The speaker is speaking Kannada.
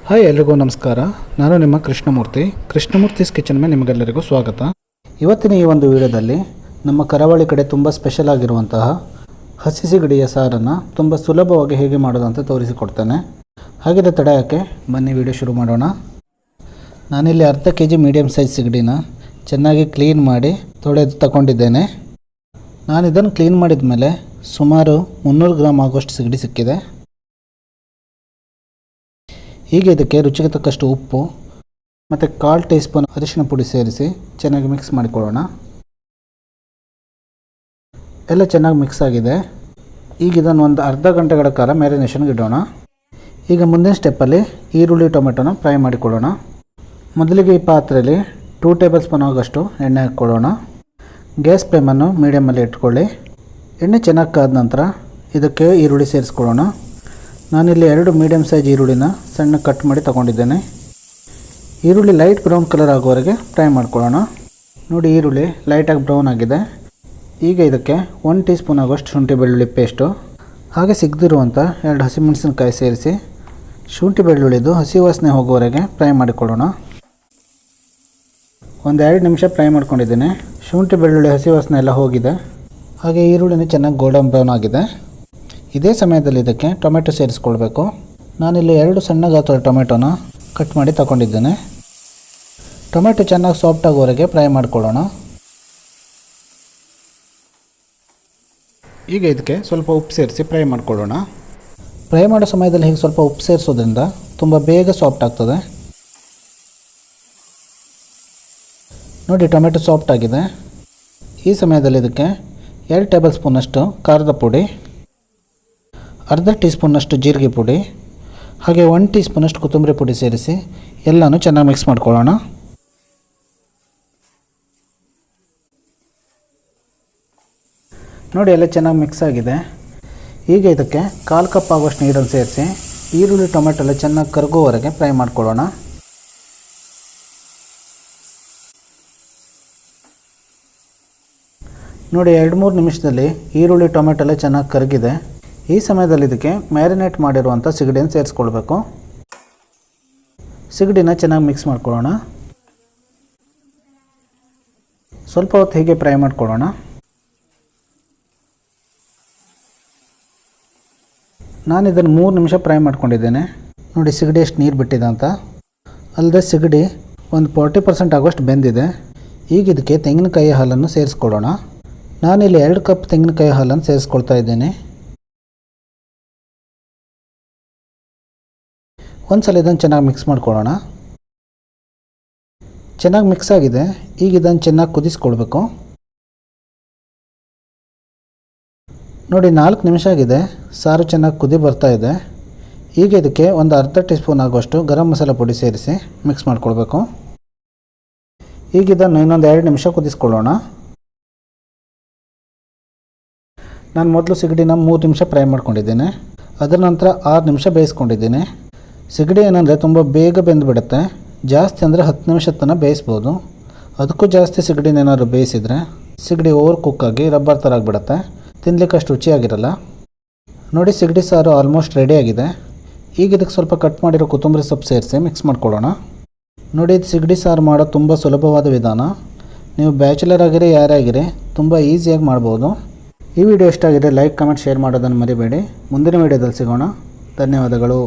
ಹಾಯ್ ಎಲ್ರಿಗೂ ನಮಸ್ಕಾರ. ನಾನು ನಿಮ್ಮ ಕೃಷ್ಣಮೂರ್ತಿಸ್ ಕಿಚನ್ ಮೇಲೆ ನಿಮಗೆಲ್ಲರಿಗೂ ಸ್ವಾಗತ. ಇವತ್ತಿನ ಈ ಒಂದು ವಿಡಿಯೋದಲ್ಲಿ ನಮ್ಮ ಕರಾವಳಿ ಕಡೆ ತುಂಬ ಸ್ಪೆಷಲ್ ಆಗಿರುವಂತಹ ಹಸಿ ಸಿಗಡಿಯ ಸಾರನ್ನು ತುಂಬ ಸುಲಭವಾಗಿ ಹೇಗೆ ಮಾಡೋದು ಅಂತ ತೋರಿಸಿಕೊಡ್ತೇನೆ. ಹಾಗಿದ್ರೆ ತಡೆಯೋಕ್ಕೆ ಬನ್ನಿ ವಿಡಿಯೋ ಶುರು ಮಾಡೋಣ. ನಾನಿಲ್ಲಿ ಅರ್ಧ kg ಮೀಡಿಯಮ್ ಸೈಜ್ ಸಿಗಡಿನ ಚೆನ್ನಾಗಿ ಕ್ಲೀನ್ ಮಾಡಿ ತೊಳೆದು ತಗೊಂಡಿದ್ದೇನೆ. ನಾನು ಇದನ್ನು ಕ್ಲೀನ್ ಮಾಡಿದ ಮೇಲೆ ಸುಮಾರು 300 ಗ್ರಾಮ್ ಆಗುವಷ್ಟು ಸಿಗಡಿ ಸಿಕ್ಕಿದೆ. ಹೀಗೆ ಇದಕ್ಕೆ ರುಚಿಗೆ ತಕ್ಕಷ್ಟು ಉಪ್ಪು ಮತ್ತು 1/4 ಟೀ ಸ್ಪೂನ್ ಅರಿಶಿನ ಪುಡಿ ಸೇರಿಸಿ ಚೆನ್ನಾಗಿ ಮಿಕ್ಸ್ ಮಾಡಿಕೊಳ್ಳೋಣ. ಎಲ್ಲ ಚೆನ್ನಾಗಿ ಮಿಕ್ಸ್ ಆಗಿದೆ. ಈಗ ಇದನ್ನು ಒಂದು ಅರ್ಧ ಗಂಟೆಗಳ ಕಾಲ ಮ್ಯಾರಿನೇಷನ್ಗೆ ಇಡೋಣ. ಈಗ ಮುಂದಿನ ಸ್ಟೆಪ್ಪಲ್ಲಿ ಈರುಳ್ಳಿ ಟೊಮೆಟೊನ ಫ್ರೈ ಮಾಡಿಕೊಳ್ಳೋಣ. ಮೊದಲಿಗೆ ಈ ಪಾತ್ರೆಯಲ್ಲಿ 2 ಟೇಬಲ್ ಸ್ಪೂನ್ ಆಗೋಷ್ಟು ಎಣ್ಣೆ ಹಾಕ್ಕೊಳ್ಳೋಣ. ಗ್ಯಾಸ್ ಫ್ಲೇಮನ್ನು ಮೀಡಿಯಮಲ್ಲಿ ಇಟ್ಕೊಳ್ಳಿ. ಎಣ್ಣೆ ಚೆನ್ನಾಗಿ ಕಾದ ನಂತರ ಇದಕ್ಕೆ ಈರುಳ್ಳಿ ಸೇರಿಸ್ಕೊಳ್ಳೋಣ. ನಾನಿಲ್ಲಿ 2 ಮೀಡಿಯಮ್ ಸೈಜ್ ಈರುಳ್ಳಿನ ಸಣ್ಣ ಕಟ್ ಮಾಡಿ ತಗೊಂಡಿದ್ದೇನೆ. ಈರುಳ್ಳಿ ಲೈಟ್ ಬ್ರೌನ್ ಕಲರ್ ಆಗೋವರೆಗೆ ಫ್ರೈ ಮಾಡ್ಕೊಳ್ಳೋಣ. ನೋಡಿ, ಈರುಳ್ಳಿ ಲೈಟಾಗಿ ಬ್ರೌನ್ ಆಗಿದೆ. ಈಗ ಇದಕ್ಕೆ 1 ಟೀ ಸ್ಪೂನ್ ಆಗೋಷ್ಟು ಶುಂಠಿ ಬೆಳ್ಳುಳ್ಳಿ ಪೇಸ್ಟು ಹಾಗೆ ಸಿಗದಿರುವಂಥ 2 ಹಸಿಮೆಣಸಿನಕಾಯಿ ಸೇರಿಸಿ ಶುಂಠಿ ಬೆಳ್ಳುಳ್ಳಿದು ಹಸಿ ವಾಸನೆ ಹೋಗೋವರೆಗೆ ಫ್ರೈ ಮಾಡಿಕೊಳ್ಳೋಣ. ಒಂದು 2 ನಿಮಿಷ ಫ್ರೈ ಮಾಡ್ಕೊಂಡಿದ್ದೇನೆ. ಶುಂಠಿ ಬೆಳ್ಳುಳ್ಳಿ ಹಸಿ ವಾಸನೆ ಎಲ್ಲ ಹೋಗಿದೆ. ಹಾಗೆ ಈರುಳ್ಳಿನ ಚೆನ್ನಾಗಿ ಗೋಲ್ಡನ್ ಬ್ರೌನ್ ಆಗಿದೆ. ಇದೇ ಸಮಯದಲ್ಲಿ ಇದಕ್ಕೆ ಟೊಮೆಟೊ ಸೇರಿಸ್ಕೊಳ್ಬೇಕು. ನಾನಿಲ್ಲಿ 2 ಸಣ್ಣ ಗಾತ್ರದ ಟೊಮೆಟೊನ ಕಟ್ ಮಾಡಿ ತಗೊಂಡಿದ್ದೇನೆ. ಟೊಮೆಟೊ ಚೆನ್ನಾಗಿ ಸಾಫ್ಟ್ ಆಗೋವರೆಗೆ ಫ್ರೈ ಮಾಡ್ಕೊಳ್ಳೋಣ. ಈಗ ಇದಕ್ಕೆ ಸ್ವಲ್ಪ ಉಪ್ಪು ಸೇರಿಸಿ ಫ್ರೈ ಮಾಡ್ಕೊಳ್ಳೋಣ. ಫ್ರೈ ಮಾಡೋ ಸಮಯದಲ್ಲಿ ಹೀಗೆ ಸ್ವಲ್ಪ ಉಪ್ಪು ಸೇರಿಸೋದ್ರಿಂದ ತುಂಬ ಬೇಗ ಸಾಫ್ಟ್ ಆಗ್ತದೆ. ನೋಡಿ, ಟೊಮೆಟೊ ಸಾಫ್ಟ್ ಆಗಿದೆ. ಈ ಸಮಯದಲ್ಲಿ ಇದಕ್ಕೆ 2 ಟೇಬಲ್ ಸ್ಪೂನಷ್ಟು ಖಾರದ ಪುಡಿ, ಅರ್ಧ ಟೀ ಸ್ಪೂನಷ್ಟು ಜೀರಿಗೆ ಪುಡಿ ಹಾಗೆ 1 ಟೀ ಸ್ಪೂನಷ್ಟು ಕೊತ್ತಂಬರಿ ಪುಡಿ ಸೇರಿಸಿ ಎಲ್ಲನೂ ಚೆನ್ನಾಗಿ ಮಿಕ್ಸ್ ಮಾಡ್ಕೊಳ್ಳೋಣ. ನೋಡಿ, ಎಲ್ಲ ಚೆನ್ನಾಗಿ ಮಿಕ್ಸ್ ಆಗಿದೆ. ಈಗ ಇದಕ್ಕೆ 1/4 ಕಪ್ ಆಗುವಷ್ಟು ನೀರನ್ನು ಸೇರಿಸಿ ಈರುಳ್ಳಿ ಟೊಮೆಟೊ ಎಲ್ಲ ಚೆನ್ನಾಗಿ ಕರಗೋವರೆಗೆ ಫ್ರೈ ಮಾಡ್ಕೊಳ್ಳೋಣ. ನೋಡಿ, 2-3 ನಿಮಿಷದಲ್ಲಿ ಈರುಳ್ಳಿ ಟೊಮೆಟೊ ಎಲ್ಲ ಚೆನ್ನಾಗಿ ಕರಗಿದೆ. ಈ ಸಮಯದಲ್ಲಿ ಇದಕ್ಕೆ ಮ್ಯಾರಿನೇಟ್ ಮಾಡಿರುವಂಥ ಸಿಗಡಿಯನ್ನು ಸೇರಿಸ್ಕೊಳ್ಬೇಕು. ಸಿಗಡಿನ ಚೆನ್ನಾಗಿ ಮಿಕ್ಸ್ ಮಾಡ್ಕೊಳ್ಳೋಣ. ಸ್ವಲ್ಪ ಹೊತ್ತು ಹೀಗೆ ಫ್ರೈ ಮಾಡ್ಕೊಳ್ಳೋಣ. ನಾನು ಇದನ್ನು 3 ನಿಮಿಷ ಫ್ರೈ ಮಾಡ್ಕೊಂಡಿದ್ದೇನೆ. ನೋಡಿ, ಸಿಗಡಿ ಎಷ್ಟು ನೀರು ಬಿಟ್ಟಿದೆ ಅಂತ. ಅಲ್ಲದೆ ಸಿಗಡಿ ಒಂದು 40% ಆಗೋಷ್ಟು ಬೆಂದಿದೆ. ಈಗ ಇದಕ್ಕೆ ತೆಂಗಿನಕಾಯಿ ಹಾಲನ್ನು ಸೇರಿಸ್ಕೊಳ್ಳೋಣ. ನಾನಿಲ್ಲಿ 2 ಕಪ್ ತೆಂಗಿನಕಾಯಿ ಹಾಲನ್ನು ಸೇರಿಸ್ಕೊಳ್ತಾ ಇದ್ದೇನೆ. ಒಂದು ಸಲ ಇದನ್ನು ಚೆನ್ನಾಗಿ ಮಿಕ್ಸ್ ಮಾಡ್ಕೊಳ್ಳೋಣ. ಚೆನ್ನಾಗಿ ಮಿಕ್ಸ್ ಆಗಿದೆ. ಈಗ ಇದನ್ನು ಚೆನ್ನಾಗಿ ಕುದಿಸ್ಕೊಳ್ಬೇಕು. ನೋಡಿ, 4 ನಿಮಿಷ ಆಗಿದೆ. ಸಾರು ಚೆನ್ನಾಗಿ ಕುದಿ ಬರ್ತಾ ಇದೆ. ಈಗ ಇದಕ್ಕೆ ಒಂದು ಅರ್ಧ ಟೀ ಸ್ಪೂನ್ ಆಗುವಷ್ಟು ಗರಂ ಮಸಾಲ ಪುಡಿ ಸೇರಿಸಿ ಮಿಕ್ಸ್ ಮಾಡ್ಕೊಳ್ಬೇಕು. ಈಗ ಇದನ್ನು ಇನ್ನೊಂದು 2 ನಿಮಿಷ ಕುದಿಸ್ಕೊಳ್ಳೋಣ. ನಾನು ಮೊದಲು ಸಿಗಡಿನ 3 ನಿಮಿಷ ಫ್ರೈ ಮಾಡ್ಕೊಂಡಿದ್ದೇನೆ. ಅದರ ನಂತರ 6 ನಿಮಿಷ ಬೇಯಿಸ್ಕೊಂಡಿದ್ದೀನಿ. ಸಿಗಡಿ ಏನಂದರೆ ತುಂಬ ಬೇಗ ಬೆಂದುಬಿಡುತ್ತೆ. ಜಾಸ್ತಿ ಅಂದರೆ 10 ನಿಮಿಷದ ತನಕ ಬೇಯಿಸ್ಬೋದು. ಅದಕ್ಕೂ ಜಾಸ್ತಿ ಸಿಗಡಿನ ಏನಾದರೂ ಬೇಯಿಸಿದರೆ ಸಿಗಡಿ ಓವರ್ ಕುಕ್ಕಾಗಿ ರಬ್ಬರ್ ಥರ ಆಗಿಬಿಡುತ್ತೆ. ತಿನ್ನಲಿಕ್ಕೆ ಅಷ್ಟು ರುಚಿಯಾಗಿರಲ್ಲ. ನೋಡಿ, ಸಿಗಡಿ ಸಾರು ಆಲ್ಮೋಸ್ಟ್ ರೆಡಿಯಾಗಿದೆ. ಈಗ ಇದಕ್ಕೆ ಸ್ವಲ್ಪ ಕಟ್ ಮಾಡಿರೋ ಕೊತ್ತಂಬರಿ ಸೊಪ್ಪು ಸೇರಿಸಿ ಮಿಕ್ಸ್ ಮಾಡ್ಕೊಳ್ಳೋಣ. ನೋಡಿ, ಇದು ಸಿಗಡಿ ಸಾರು ಮಾಡೋದು ತುಂಬ ಸುಲಭವಾದ ವಿಧಾನ. ನೀವು ಬ್ಯಾಚುಲರ್ ಆಗಿರಿ ಯಾರೇ ಆಗಿರಿ ತುಂಬ ಈಸಿಯಾಗಿ ಮಾಡ್ಬೋದು. ಈ ವಿಡಿಯೋ ಇಷ್ಟ ಆಗಿದೆ ಲೈಕ್, ಕಮೆಂಟ್, ಶೇರ್ ಮಾಡೋದನ್ನು ಮರಿಬೇಡಿ. ಮುಂದಿನ ವಿಡಿಯೋದಲ್ಲಿ ಸಿಗೋಣ. ಧನ್ಯವಾದಗಳು.